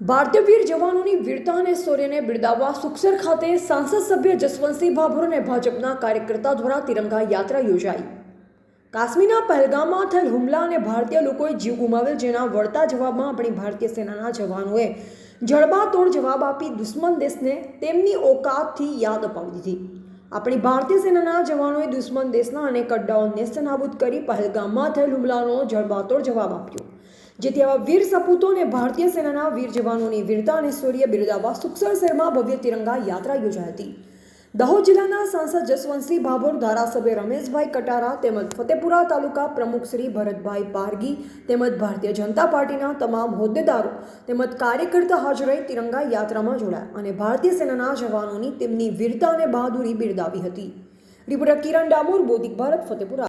ભારતીય વીર જવાનોની વીરતા અને શૌર્યને બિરદાવવા સુખસર ખાતે સાંસદ સભ્ય જસવંતસિંહ ભાભોર અને ભાજપના કાર્યકર્તા દ્વારા તિરંગા યાત્રા યોજાઈ. કાશ્મીરના પહેલગામમાં થયેલ હુમલા અને ભારતીય લોકોએ જીવ ગુમાવેલ, જેના વળતા જવાબમાં આપણી ભારતીય સેનાના જવાનોએ જડબાતોડ જવાબ આપી દુશ્મન દેશને તેમની ઓકાતથી યાદ અપાવી દીધી. આપણી ભારતીય સેનાના જવાનોએ દુશ્મન દેશના અનેક અડ્ડાઓ નેસ્તનાબૂદ કરી પહેલગામમાં થયેલ હુમલાનો જડબાતોડ જવાબ આપ્યો, જેથી આવા વીર સપૂતો અને ભારતીય સેનાના વીર જવાનોની વીરતા અને શૌર્ય બિરદાવવા સુખસર શહેરમાં ભવ્ય તિરંગા યાત્રા યોજાઈ હતી. દાહોદ જિલ્લાના સાંસદ જસવંતસિંહ ભાભોર, ધારાસભ્ય રમેશભાઈ કટારા તેમજ ફતેપુરા તાલુકા પ્રમુખ શ્રી ભરતભાઈ પારગી તેમજ ભારતીય જનતા પાર્ટીના તમામ હોદ્દેદારો તેમજ કાર્યકર્તા હાજર રહી તિરંગા યાત્રામાં જોડાયા અને ભારતીય સેનાના જવાનોની તેમની વીરતા અને બહાદુરી બિરદાવી હતી. રિપોર્ટર કિરણ ડામોર, બોધિક ભારત, ફતેપુરા.